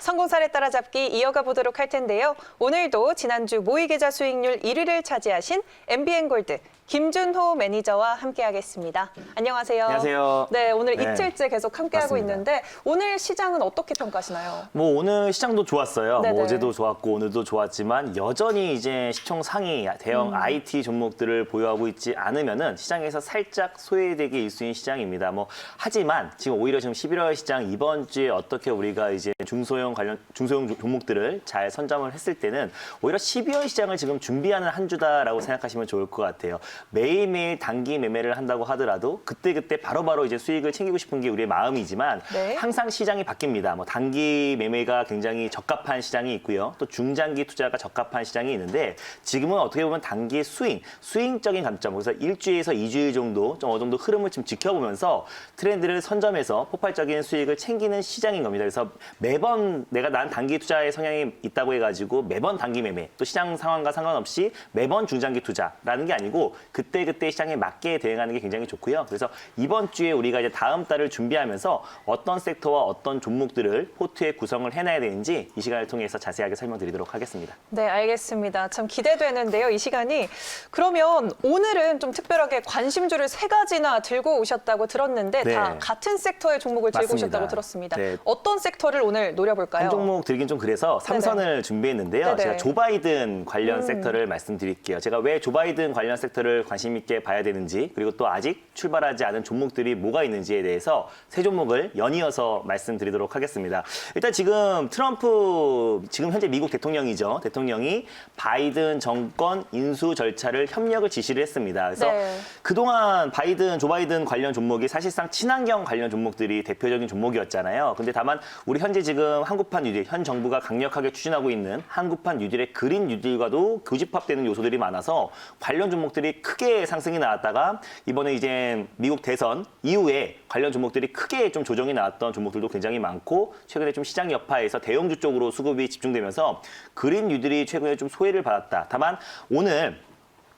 성공사례 따라잡기 이어가 보도록 할 텐데요. 오늘도 지난주 모의계좌 수익률 1위를 차지하신 MBN골드 김준호 매니저와 함께하겠습니다. 안녕하세요. 안녕하세요. 네, 오늘 이틀째 계속 함께하고 맞습니다. 있는데 오늘 시장은 어떻게 평가하시나요? 오늘 시장도 좋았어요. 네네. 어제도 좋았고 오늘도 좋았지만 여전히 이제 시총 상위 대형 IT 종목들을 보유하고 있지 않으면은 시장에서 살짝 소외되기 일수인 시장입니다. 하지만 지금 오히려 지금 11월 시장 이번 주에 어떻게 우리가 이제 중소형 종목들을 잘 선점을 했을 때는 오히려 12월 시장을 지금 준비하는 한 주다라고 생각하시면 좋을 것 같아요. 매일매일 단기 매매를 한다고 하더라도 그때그때 바로바로 이제 수익을 챙기고 싶은 게 우리의 마음이지만 네. 항상 시장이 바뀝니다. 단기 매매가 굉장히 적합한 시장이 있고요. 또 중장기 투자가 적합한 시장이 있는데 지금은 어떻게 보면 단기의 스윙적인 관점, 그래서 일주일에서 2주일 정도 좀 어느 정도 흐름을 좀 지켜보면서 트렌드를 선점해서 폭발적인 수익을 챙기는 시장인 겁니다. 그래서 매번 난 단기 투자의 성향이 있다고 해가지고 매번 단기 매매, 또 시장 상황과 상관없이 매번 중장기 투자라는 게 아니고 그때그때 시장에 맞게 대응하는 게 굉장히 좋고요. 그래서 이번 주에 우리가 이제 다음 달을 준비하면서 어떤 섹터와 어떤 종목들을 포트에 구성을 해놔야 되는지 이 시간을 통해서 자세하게 설명드리도록 하겠습니다. 네, 알겠습니다. 참 기대되는데요, 이 시간이. 그러면 오늘은 좀 특별하게 관심주를 3가지나 들고 오셨다고 들었는데 네. 다 같은 섹터의 종목을 들고 맞습니다. 오셨다고 들었습니다. 네. 어떤 섹터를 오늘 노려볼까요? 한 종목 들긴 좀 그래서 삼선을 준비했는데요. 네네. 제가 조 바이든 관련 섹터를 말씀드릴게요. 제가 왜 조 바이든 관련 섹터를 관심 있게 봐야 되는지, 그리고 또 아직 출발하지 않은 종목들이 뭐가 있는지에 대해서 3종목을 연이어서 말씀드리도록 하겠습니다. 일단 지금 트럼프, 지금 현재 미국 대통령이죠. 대통령이 바이든 정권 인수 절차를 협력을 지시를 했습니다. 그래서 네. 그동안 조 바이든 관련 종목이 사실상 친환경 관련 종목들이 대표적인 종목이었잖아요. 근데 다만 우리 현재 지금 한국판 뉴딜, 현 정부가 강력하게 추진하고 있는 한국판 뉴딜의 그린 뉴딜과도 교집합되는 요소들이 많아서 관련 종목들이 크게 상승이 나왔다가 이번에 이제 미국 대선 이후에 관련 종목들이 크게 좀 조정이 나왔던 종목들도 굉장히 많고 최근에 좀 시장 여파에서 대형주 쪽으로 수급이 집중되면서 그린 뉴딜이 최근에 좀 소외를 받았다. 다만 오늘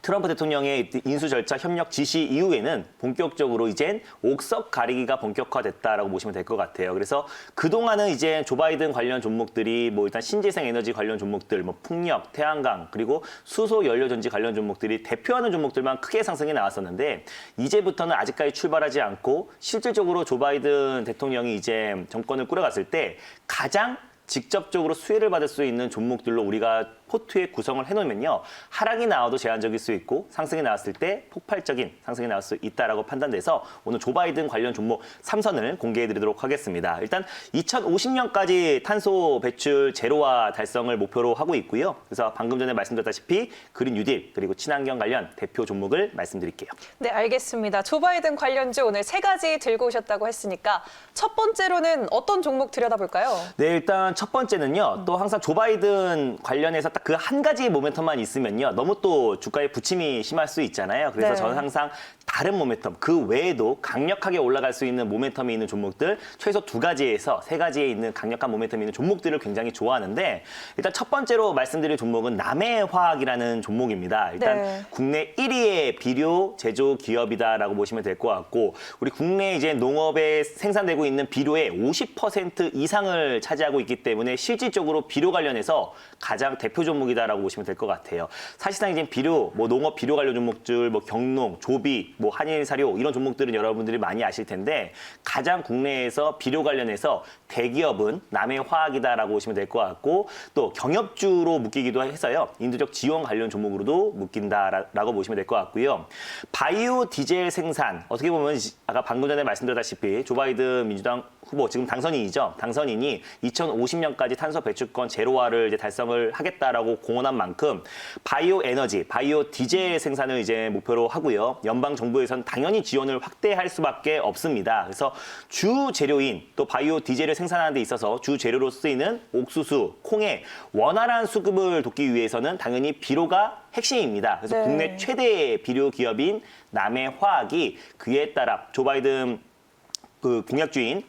트럼프 대통령의 인수 절차 협력 지시 이후에는 본격적으로 이젠 옥석 가리기가 본격화됐다라고 보시면 될 것 같아요. 그래서 그동안은 이제 조 바이든 관련 종목들이 일단 신재생 에너지 관련 종목들, 풍력, 태양광, 그리고 수소 연료 전지 관련 종목들이 대표하는 종목들만 크게 상승이 나왔었는데 이제부터는 아직까지 출발하지 않고 실질적으로 조 바이든 대통령이 이제 정권을 꾸려갔을 때 가장 직접적으로 수혜를 받을 수 있는 종목들로 우리가 포트에 구성을 해놓으면요. 하락이 나와도 제한적일 수 있고 상승이 나왔을 때 폭발적인 상승이 나올 수 있다라고 판단돼서 오늘 조 바이든 관련 종목 3선을 공개해드리도록 하겠습니다. 일단 2050년까지 탄소 배출 제로화 달성을 목표로 하고 있고요. 그래서 방금 전에 말씀드렸다시피 그린 뉴딜 그리고 친환경 관련 대표 종목을 말씀드릴게요. 네, 알겠습니다. 조 바이든 관련주 오늘 3가지 들고 오셨다고 했으니까 첫 번째로는 어떤 종목 들여다볼까요? 네, 일단 첫 번째는요. 또 항상 조 바이든 관련해서 딱 그 한 가지의 모멘텀만 있으면요. 너무 또 주가에 부침이 심할 수 있잖아요. 그래서 네. 저는 항상 다른 모멘텀, 그 외에도 강력하게 올라갈 수 있는 모멘텀이 있는 종목들 최소 2가지에서 3가지에 있는 강력한 모멘텀이 있는 종목들을 굉장히 좋아하는데 일단 첫 번째로 말씀드릴 종목은 남해화학이라는 종목입니다. 일단 네. 국내 1위의 비료 제조 기업이다라고 보시면 될 것 같고 우리 국내 이제 농업에 생산되고 있는 비료의 50% 이상을 차지하고 있기 때문에 실질적으로 비료 관련해서 가장 대표 종목이다라고 보시면 될 것 같아요. 사실상 이제 비료, 농업 비료 관련 종목들, 경농, 조비, 한일사료 이런 종목들은 여러분들이 많이 아실 텐데 가장 국내에서 비료 관련해서 대기업은 남해화학이다라고 보시면 될 것 같고 또 경협주로 묶이기도 해서요. 인도적 지원 관련 종목으로도 묶인다라고 보시면 될 것 같고요. 바이오 디젤 생산 어떻게 보면 아까 방금 전에 말씀드렸다시피 조 바이든 민주당 후보 지금 당선인이죠. 당선인이 2050년까지 탄소 배출권 제로화를 이제 달성을 하겠다라고 공언한 만큼 바이오 에너지, 바이오 디젤 생산을 이제 목표로 하고요. 연방 정부에서는 당연히 지원을 확대할 수밖에 없습니다. 그래서 주 재료인 또 바이오 디젤을 생산하는 데 있어서 주 재료로 쓰이는 옥수수, 콩의 원활한 수급을 돕기 위해서는 당연히 비료가 핵심입니다. 그래서 네. 국내 최대 비료 기업인 남해화학이 그에 따라 조 바이든 그 공약주인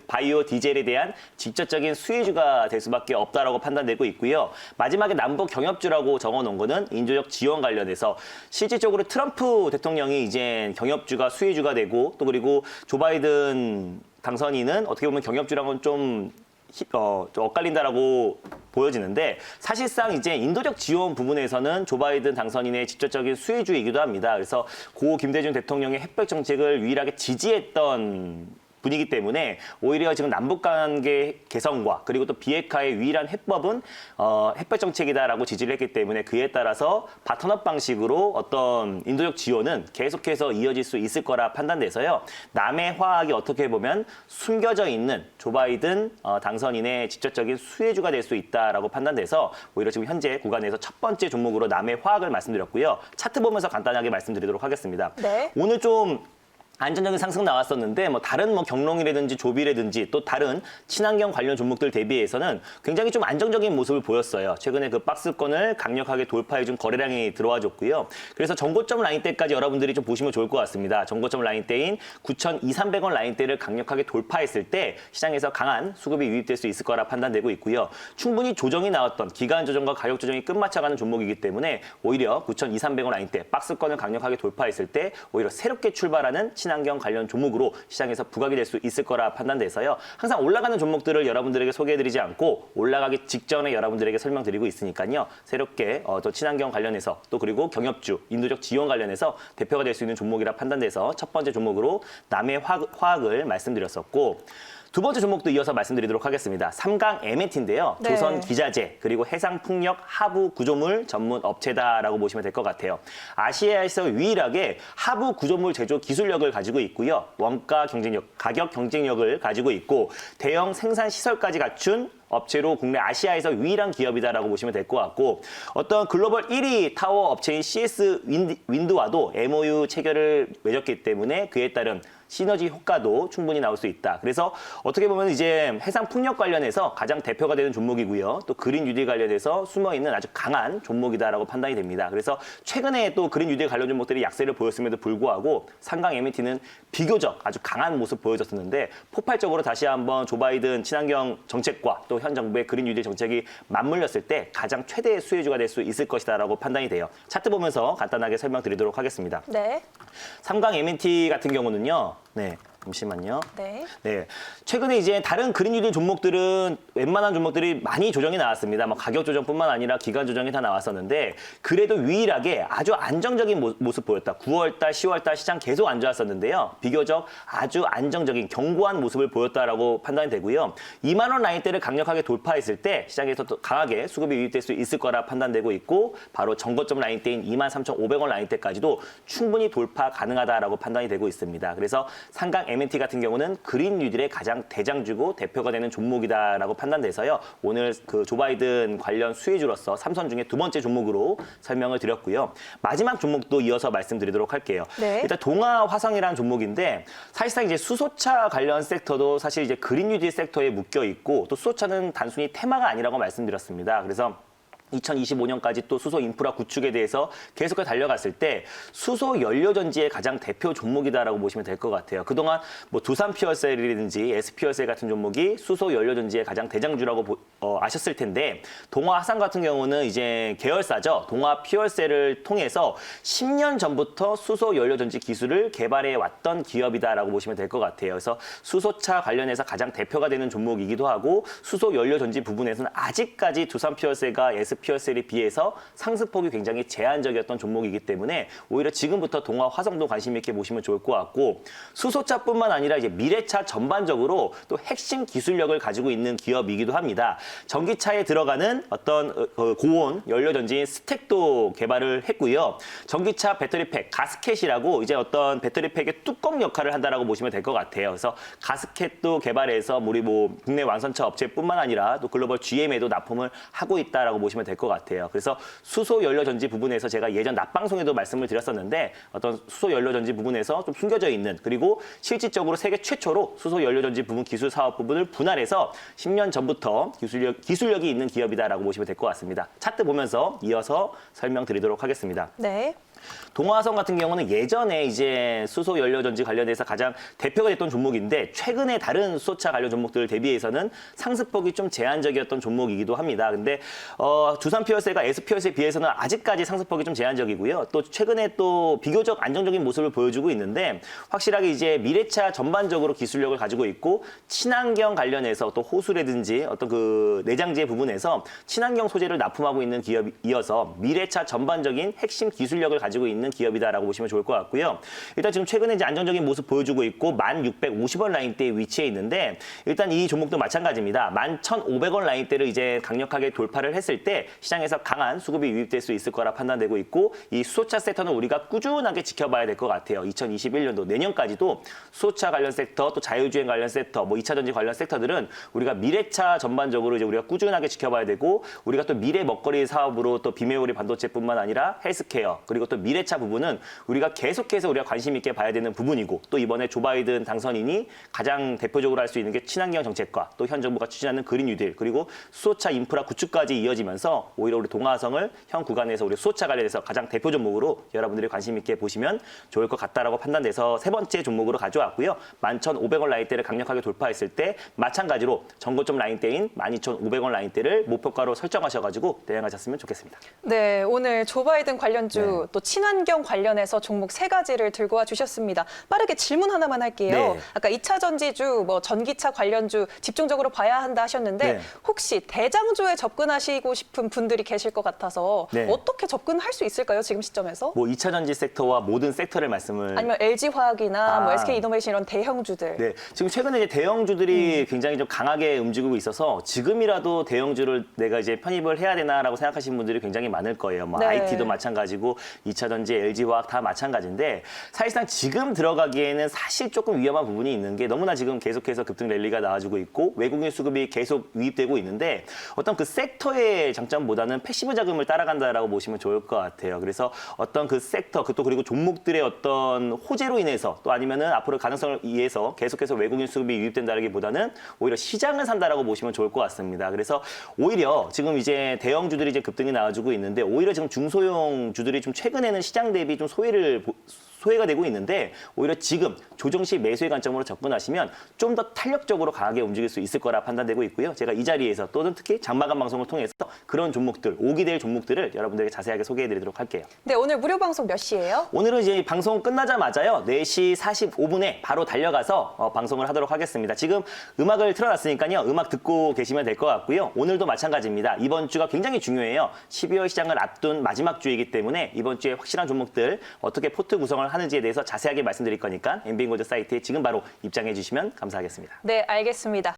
바이오 디젤에 대한 직접적인 수혜주가 될 수밖에 없다라고 판단되고 있고요. 마지막에 남북 경협주라고 적어놓은 거는 인도적 지원 관련해서 실질적으로 트럼프 대통령이 이제 경협주가 수혜주가 되고 또 그리고 조 바이든 당선인은 어떻게 보면 경협주랑은 좀 좀 엇갈린다라고 보여지는데 사실상 이제 인도적 지원 부분에서는 조 바이든 당선인의 직접적인 수혜주이기도 합니다. 그래서 고 김대중 대통령의 핵벽 정책을 유일하게 지지했던 분이기 때문에 오히려 지금 남북 관계 개선과 그리고 또 비핵화의 유일한 해법은 핵벽 정책이다라고 지지를 했기 때문에 그에 따라서 바턴업 방식으로 어떤 인도적 지원은 계속해서 이어질 수 있을 거라 판단돼서요. 남의 화학이 어떻게 보면 숨겨져 있는 조 바이든 당선인의 직접적인 수혜주가 될 수 있다라고 판단돼서 오히려 지금 현재 구간에서 첫 번째 종목으로 남의 화학을 말씀드렸고요. 차트 보면서 간단하게 말씀드리도록 하겠습니다. 네. 오늘 좀 안전적인 상승 나왔었는데 다른 경농이라든지 조비라든지 또 다른 친환경 관련 종목들 대비해서는 굉장히 좀 안정적인 모습을 보였어요. 최근에 그 박스권을 강력하게 돌파해 준 거래량이 들어와 줬고요. 그래서 전고점 라인대까지 여러분들이 좀 보시면 좋을 것 같습니다. 전고점 라인대인 9,200~300원 라인대를 강력하게 돌파했을 때 시장에서 강한 수급이 유입될 수 있을 거라 판단되고 있고요. 충분히 조정이 나왔던 기간 조정과 가격 조정이 끝마쳐가는 종목이기 때문에 오히려 9,200~300원 라인대 박스권을 강력하게 돌파했을 때 오히려 새롭게 출발하는 친환경 관련 종목으로 시장에서 부각이 될 수 있을 거라 판단돼서요. 항상 올라가는 종목들을 여러분들에게 소개해드리지 않고 올라가기 직전에 여러분들에게 설명드리고 있으니까요. 새롭게 또 친환경 관련해서 또 그리고 경협주, 인도적 지원 관련해서 대표가 될 수 있는 종목이라 판단돼서 첫 번째 종목으로 남의 화학을 말씀드렸었고 두 번째 종목도 이어서 말씀드리도록 하겠습니다. 삼강 M&T인데요. 네. 조선 기자재 그리고 해상풍력 하부 구조물 전문 업체다라고 보시면 될 것 같아요. 아시아에서 유일하게 하부 구조물 제조 기술력을 가지고 있고요. 원가 경쟁력, 가격 경쟁력을 가지고 있고 대형 생산 시설까지 갖춘 업체로 국내 아시아에서 유일한 기업이다라고 보시면 될 것 같고 어떤 글로벌 1위 타워 업체인 CS 윈드와도 MOU 체결을 맺었기 때문에 그에 따른 시너지 효과도 충분히 나올 수 있다. 그래서 어떻게 보면 이제 해상 풍력 관련해서 가장 대표가 되는 종목이고요. 또 그린 뉴딜 관련해서 숨어 있는 아주 강한 종목이다라고 판단이 됩니다. 그래서 최근에 또 그린 뉴딜 관련 종목들이 약세를 보였음에도 불구하고 삼강 M&T는 비교적 아주 강한 모습 보여줬었는데 폭발적으로 다시 한번 조 바이든 친환경 정책과 또 현 정부의 그린 뉴딜 정책이 맞물렸을 때 가장 최대의 수혜주가 될 수 있을 것이다라고 판단이 돼요. 차트 보면서 간단하게 설명드리도록 하겠습니다. 네. 삼강 M&T 같은 경우는요. 네. 잠시만요. 네. 네. 최근에 이제 다른 그린 뉴딜 종목들은 웬만한 종목들이 많이 조정이 나왔습니다. 가격 조정뿐만 아니라 기간 조정이 다 나왔었는데 그래도 유일하게 아주 안정적인 모습 보였다. 9월달, 10월달 시장 계속 안 좋았었는데요. 비교적 아주 안정적인 견고한 모습을 보였다라고 판단이 되고요. 2만 원 라인대를 강력하게 돌파했을 때 시장에서 또 강하게 수급이 유입될 수 있을 거라 판단되고 있고 바로 정거점 라인대인 23,500원 라인대까지도 충분히 돌파 가능하다라고 판단이 되고 있습니다. 그래서 삼강 M&T 같은 경우는 그린 뉴딜의 가장 대장주고 대표가 되는 종목이다라고 판단돼서요. 오늘 그 조 바이든 관련 수혜주로서 삼선 중에 두 번째 종목으로 설명을 드렸고요. 마지막 종목도 이어서 말씀드리도록 할게요. 네. 일단 동아화성이라는 종목인데 사실상 이제 수소차 관련 섹터도 사실 이제 그린 뉴딜 섹터에 묶여 있고 또 수소차는 단순히 테마가 아니라고 말씀드렸습니다. 그래서 2025년까지 또 수소 인프라 구축에 대해서 계속해서 달려갔을 때 수소 연료 전지의 가장 대표 종목이다라고 보시면 될 것 같아요. 그동안 두산 퓨얼셀이라든지 S 퓨얼셀 같은 종목이 수소 연료 전지의 가장 대장주라고 아셨을 텐데 동아 화산 같은 경우는 이제 계열사죠. 동아 퓨얼셀을 통해서 10년 전부터 수소 연료 전지 기술을 개발해 왔던 기업이다라고 보시면 될 것 같아요. 그래서 수소차 관련해서 가장 대표가 되는 종목이기도 하고 수소 연료 전지 부분에서는 아직까지 두산 퓨얼셀과 S 퓨얼셀에 비해서 상승폭이 굉장히 제한적이었던 종목이기 때문에 오히려 지금부터 동아 화성도 관심 있게 보시면 좋을 것 같고 수소차뿐만 아니라 이제 미래차 전반적으로 또 핵심 기술력을 가지고 있는 기업이기도 합니다. 전기차에 들어가는 어떤 고온 연료 전지인 스택도 개발을 했고요. 전기차 배터리팩 가스켓이라고 이제 어떤 배터리팩의 뚜껑 역할을 한다라고 보시면 될 것 같아요. 그래서 가스켓도 개발해서 우리 국내 완성차 업체뿐만 아니라 또 글로벌 GM에도 납품을 하고 있다라고 보시면 될 것 같아요. 그래서 수소 연료 전지 부분에서 제가 예전 낮방송에도 말씀을 드렸었는데 어떤 수소 연료 전지 부분에서 좀 숨겨져 있는 그리고 실질적으로 세계 최초로 수소 연료 전지 부분 기술 사업 부분을 분할해서 10년 전부터 기술력이 있는 기업이다라고 보시면 될 것 같습니다. 차트 보면서 이어서 설명드리도록 하겠습니다. 네. 동화성 같은 경우는 예전에 이제 수소 연료 전지 관련해서 가장 대표가 됐던 종목인데 최근에 다른 수소차 관련 종목들 대비해서는 상승폭이 좀 제한적이었던 종목이기도 합니다. 근데 두산 피어스가 S 피어스에 비해서는 아직까지 상승폭이 좀 제한적이고요. 또 최근에 또 비교적 안정적인 모습을 보여주고 있는데 확실하게 이제 미래차 전반적으로 기술력을 가지고 있고 친환경 관련해서 또 호수라든지 어떤 그 내장재 부분에서 친환경 소재를 납품하고 있는 기업이어서 미래차 전반적인 핵심 기술력을 가지고 있는 기업이다라고 보시면 좋을 것 같고요. 일단 지금 최근에 이제 안정적인 모습 보여주고 있고 1,650원 라인대에 위치해 있는데 일단 이 종목도 마찬가지입니다. 11,500원 라인대를 이제 강력하게 돌파를 했을 때 시장에서 강한 수급이 유입될 수 있을 거라 판단되고 있고 이 수소차 섹터는 우리가 꾸준하게 지켜봐야 될 것 같아요. 2021년도 내년까지도 수소차 관련 섹터 또 자율주행 관련 섹터 뭐 2차 전지 관련 섹터들은 우리가 미래차 전반적으로 이제 우리가 꾸준하게 지켜봐야 되고 우리가 또 미래 먹거리 사업으로 또 비메모리 반도체뿐만 아니라 헬스케어 그리고 또 미래차 부분은 우리가 계속해서 우리가 관심 있게 봐야 되는 부분이고 또 이번에 조 바이든 당선인이 가장 대표적으로 할 수 있는 게 친환경 정책과 또 현 정부가 추진하는 그린 뉴딜 그리고 수소차 인프라 구축까지 이어지면서 오히려 우리 동화성을 현 구간에서 우리 수소차 관련해서 가장 대표 종목으로 여러분들이 관심 있게 보시면 좋을 것 같다라고 판단돼서 세 번째 종목으로 가져왔고요. 11,500원 라인대를 강력하게 돌파했을 때 마찬가지로 전고점 라인대인 12,500원 라인대를 목표가로 설정하셔가지고 대응하셨으면 좋겠습니다. 네, 오늘 조 바이든 관련주 네. 또 친환경 관련해서 종목 세 가지를 들고 와 주셨습니다. 빠르게 질문 하나만 할게요. 네. 아까 2차 전지주, 뭐 전기차 관련주 집중적으로 봐야 한다 하셨는데 네. 혹시 대장주에 접근하시고 싶은 분들이 계실 것 같아서 네. 어떻게 접근할 수 있을까요? 지금 시점에서? 뭐 2차 전지 섹터와 모든 섹터를 말씀을 아니면 LG화학이나 뭐 아. SK이노베이션 이런 대형주들. 네, 지금 최근에 이제 대형주들이 굉장히 좀 강하게 움직이고 있어서 지금이라도 대형주를 내가 이제 편입을 해야 되나라고 생각하시는 분들이 굉장히 많을 거예요. 뭐 네. IT도 마찬가지고 2차 전지, LG화학 다 마찬가지인데 사실상 지금 들어가기에는 사실 조금 위험한 부분이 있는 게 너무나 지금 계속해서 급등 랠리가 나와주고 있고 외국인 수급이 계속 유입되고 있는데 어떤 그 섹터의 장점보다는 패시브 자금을 따라간다라고 보시면 좋을 것 같아요. 그래서 어떤 그 섹터, 또 그리고 종목들의 어떤 호재로 인해서 또 아니면은 앞으로 가능성을 위해서 계속해서 외국인 수급이 유입된다라기보다는 오히려 시장을 산다라고 보시면 좋을 것 같습니다. 그래서 오히려 지금 이제 대형주들이 이제 급등이 나와주고 있는데 오히려 지금 중소형 주들이 좀 최근에는 시장 대비 좀 소외가 되고 있는데 오히려 지금 조정 시 매수의 관점으로 접근하시면 좀 더 탄력적으로 강하게 움직일 수 있을 거라 판단되고 있고요. 제가 이 자리에서 또는 특히 장마감 방송을 통해서 그런 종목들, 오기 될 종목들을 여러분들에게 자세하게 소개해드리도록 할게요. 네, 오늘 무료 방송 몇 시예요? 오늘은 이제 방송 끝나자마자요. 4시 45분에 바로 달려가서 방송을 하도록 하겠습니다. 지금 음악을 틀어놨으니까요. 음악 듣고 계시면 될 것 같고요. 오늘도 마찬가지입니다. 이번 주가 굉장히 중요해요. 12월 시장을 앞둔 마지막 주이기 때문에 이번 주에 확실한 종목들 어떻게 포트 구성을 하는지에 대해서 자세하게 말씀드릴 거니까 MBN골드 사이트에 지금 바로 입장해 주시면 감사하겠습니다. 네, 알겠습니다.